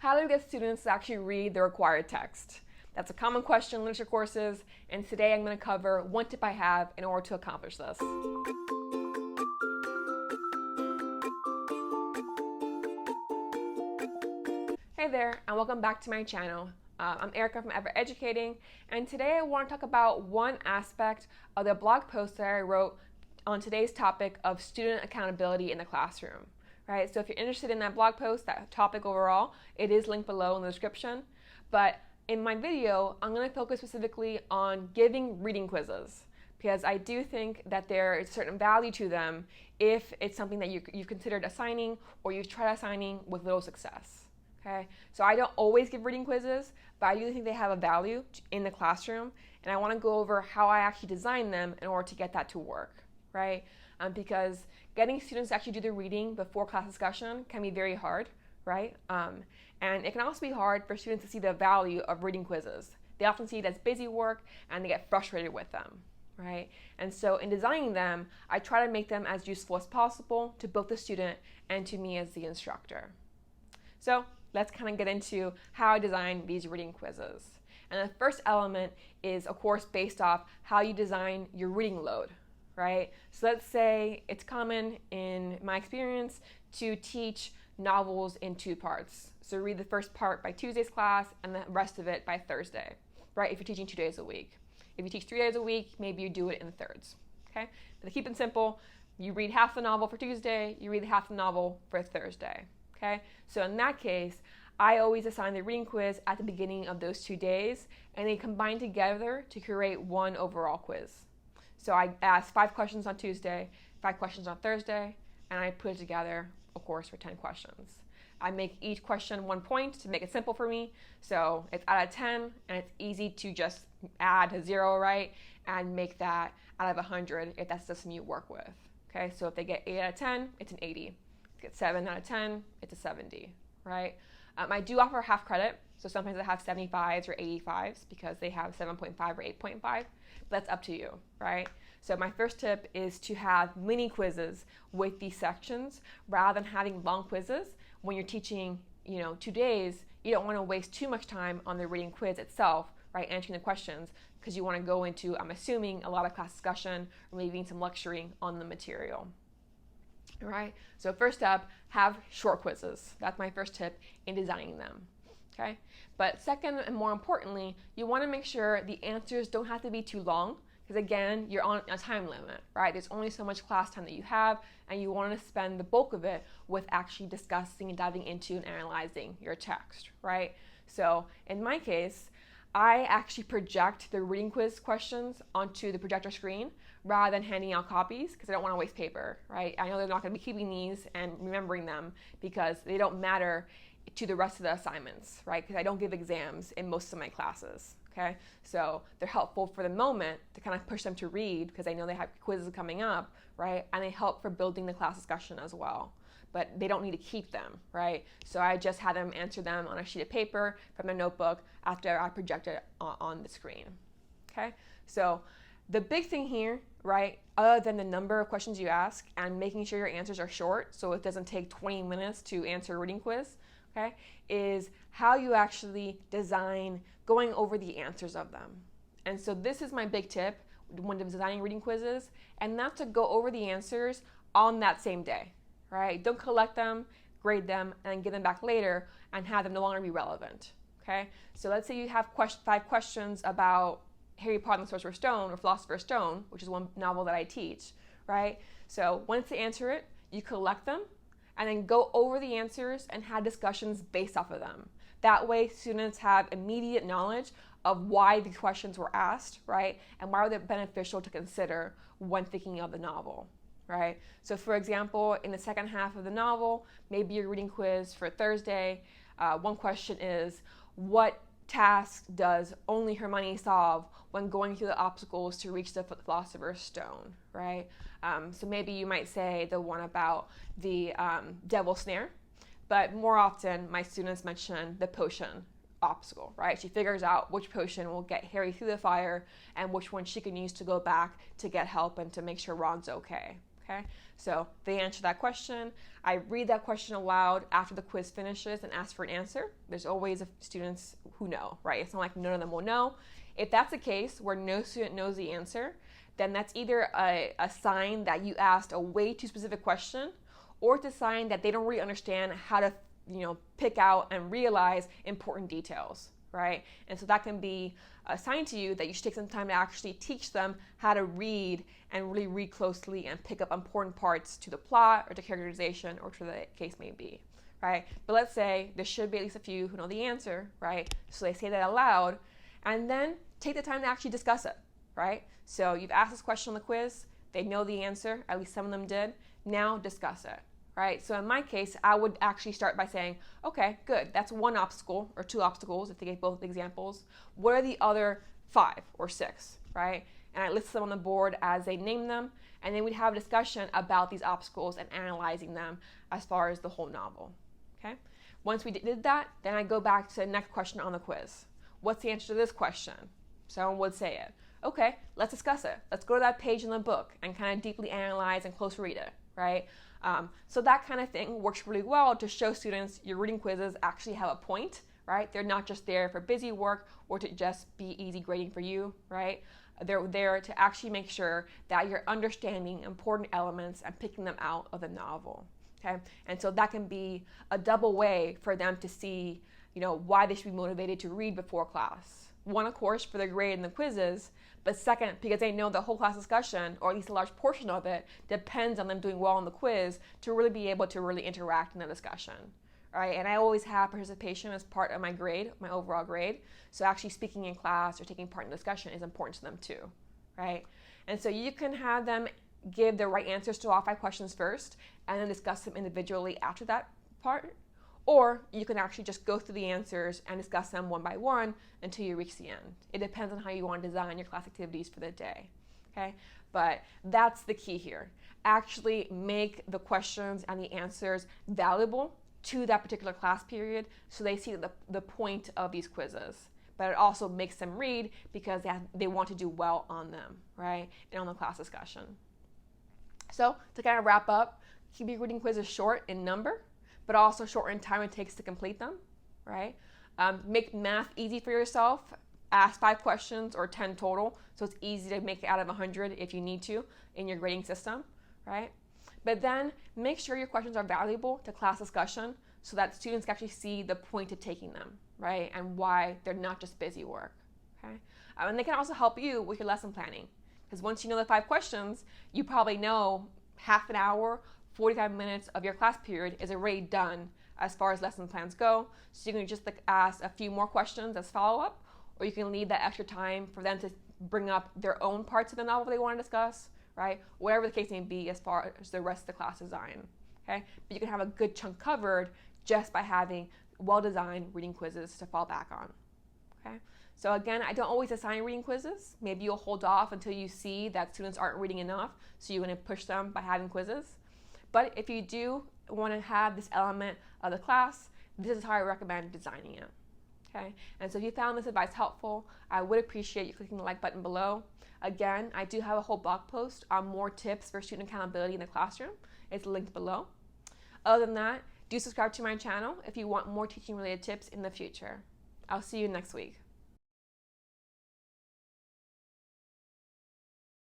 How do we get students to actually read the required text? That's a common question in literature courses, and today I'm going to cover one tip I have in order to accomplish this. Hey there, and welcome back to my channel. I'm Erica from Ever Educating, and today I want to talk about one aspect of the blog post that I wrote on today's topic of student accountability in the classroom. Right? So if you're interested in that blog post, that topic overall, it is linked below in the description. But in my video, I'm going to focus specifically on giving reading quizzes, because I do think that there is a certain value to them if it's something that you've considered assigning or you've tried assigning with little success. Okay? So I don't always give reading quizzes, but I do think they have a value in the classroom, and I want to go over how I actually design them in order to get that to work. Right? Because getting students to actually do the reading before class discussion can be very hard, right? And it can also be hard for students to see the value of reading quizzes. They often see it as busy work and they get frustrated with them, right? And so in designing them, I try to make them as useful as possible to both the student and to me as the instructor. So let's kind of get into how I design these reading quizzes. And the first element is, of course, based off how you design your reading load. Right? So let's say it's common in my experience to teach novels in two parts. So read the first part by Tuesday's class and the rest of it by Thursday, right? If you're teaching 2 days a week. If you teach 3 days a week, maybe you do it in thirds, okay? But to keep it simple, you read half the novel for Tuesday, you read half the novel for Thursday, okay? So in that case, I always assign the reading quiz at the beginning of those 2 days, and they combine together to create one overall quiz. So I ask 5 questions on Tuesday, 5 questions on Thursday, and I put it together, of course, for 10 questions. I make each question 1 point to make it simple for me. So it's out of 10, and it's easy to just add a 0, right? And make that out of 100 if that's the system you work with. Okay, so if they get 8 out of 10, it's an 80. If they get 7 out of 10, it's a 70, right? I do offer half credit. So sometimes I have 75s or 85s because they have 7.5 or 8.5. That's up to you, right? So my first tip is to have mini quizzes with these sections rather than having long quizzes. When you're teaching, 2 days, you don't want to waste too much time on the reading quiz itself, right? Answering the questions, because you want to go into, I'm assuming, a lot of class discussion or maybe some lecturing on the material. All right, so first up, have short quizzes. That's my first tip in designing them. Okay, but second and more importantly, you want to make sure the answers don't have to be too long, because again, you're on a time limit, right? There's only so much class time that you have, and you want to spend the bulk of it with actually discussing and diving into and analyzing your text, right? So in my case, I actually project the reading quiz questions onto the projector screen rather than handing out copies, because I don't want to waste paper, right? I know they're not going to be keeping these and remembering them because they don't matter to the rest of the assignments, right? Because I don't give exams in most of my classes, okay? So they're helpful for the moment to kind of push them to read because I know they have quizzes coming up, right? And they help for building the class discussion as well. But they don't need to keep them, right? So I just had them answer them on a sheet of paper from their notebook after I project it on the screen, okay? So the big thing here, right, other than the number of questions you ask and making sure your answers are short so it doesn't take 20 minutes to answer a reading quiz, okay, is how you actually design going over the answers of them. And so this is my big tip when designing reading quizzes, and that's to go over the answers on that same day, right? Don't collect them, grade them, and give them back later and have them no longer be relevant, okay? So let's say you have 5 questions about Harry Potter and the Sorcerer's Stone or Philosopher's Stone, which is one novel that I teach, right? So once they answer it, you collect them, and then go over the answers and have discussions based off of them. That way, students have immediate knowledge of why the questions were asked, right? And why are they beneficial to consider when thinking of the novel, right? So for example, in the second half of the novel, maybe your reading quiz for Thursday, one question is, what task does only Hermione solve when going through the obstacles to reach the Philosopher's Stone, right? So maybe you might say the one about the Devil's Snare, but more often my students mention the potion obstacle, right? She figures out which potion will get Harry through the fire and which one she can use to go back to get help and to make sure Ron's okay, Okay, so they answer that question. I read that question aloud after the quiz finishes and ask for an answer. There's always students who know, right? It's not like none of them will know. If that's the case where no student knows the answer, then that's either a sign that you asked a way too specific question, or it's a sign that they don't really understand how to, pick out and realize important details, right? And so that can be a sign to you that you should take some time to actually teach them how to read and really read closely and pick up important parts to the plot or to characterization or to the case may be, right? But let's say there should be at least a few who know the answer, right? So they say that aloud and then take the time to actually discuss it, right? So you've asked this question on the quiz, they know the answer, at least some of them did, now discuss it. Right? So in my case, I would actually start by saying, okay, good, that's one obstacle or two obstacles if they gave both examples. What are the other 5 or 6, right? And I list them on the board as they name them, and then we'd have a discussion about these obstacles and analyzing them as far as the whole novel, okay? Once we did that, then I go back to the next question on the quiz. What's the answer to this question? Someone would say it. Okay, let's discuss it. Let's go to that page in the book and kind of deeply analyze and close read it, right? So that kind of thing works really well to show students your reading quizzes actually have a point, right? They're not just there for busy work or to just be easy grading for you, right? They're there to actually make sure that you're understanding important elements and picking them out of the novel, okay? And so that can be a double way for them to see, why they should be motivated to read before class. One, of course, for their grade in the quizzes, but second, because they know the whole class discussion, or at least a large portion of it, depends on them doing well on the quiz to really be able to really interact in the discussion, right? And I always have participation as part of my grade, my overall grade. So actually speaking in class or taking part in discussion is important to them too, right? And so you can have them give the right answers to all 5 questions first, and then discuss them individually after that part. Or you can actually just go through the answers and discuss them one by one until you reach the end. It depends on how you want to design your class activities for the day, okay? But that's the key here. Actually make the questions and the answers valuable to that particular class period so they see the point of these quizzes. But it also makes them read because they want to do well on them, right? And on the class discussion. So to kind of wrap up, keep your reading quizzes short in number, but also shorten time it takes to complete them, right? Make math easy for yourself. Ask 5 questions or 10 total, so it's easy to make it out of 100 if you need to in your grading system, right? But then make sure your questions are valuable to class discussion so that students can actually see the point of taking them, right? And why they're not just busy work, okay? And they can also help you with your lesson planning, because once you know the 5 questions, you probably know half an hour, 45 minutes of your class period is already done as far as lesson plans go. So you can just ask a few more questions as follow-up, or you can leave that extra time for them to bring up their own parts of the novel they want to discuss, right? Whatever the case may be as far as the rest of the class design, okay? But you can have a good chunk covered just by having well-designed reading quizzes to fall back on, okay? So again, I don't always assign reading quizzes. Maybe you'll hold off until you see that students aren't reading enough, so you're going to push them by having quizzes. But if you do want to have this element of the class, this is how I recommend designing it, okay? And so if you found this advice helpful, I would appreciate you clicking the like button below. Again, I do have a whole blog post on more tips for student accountability in the classroom. It's linked below. Other than that, do subscribe to my channel if you want more teaching related tips in the future. I'll see you next week.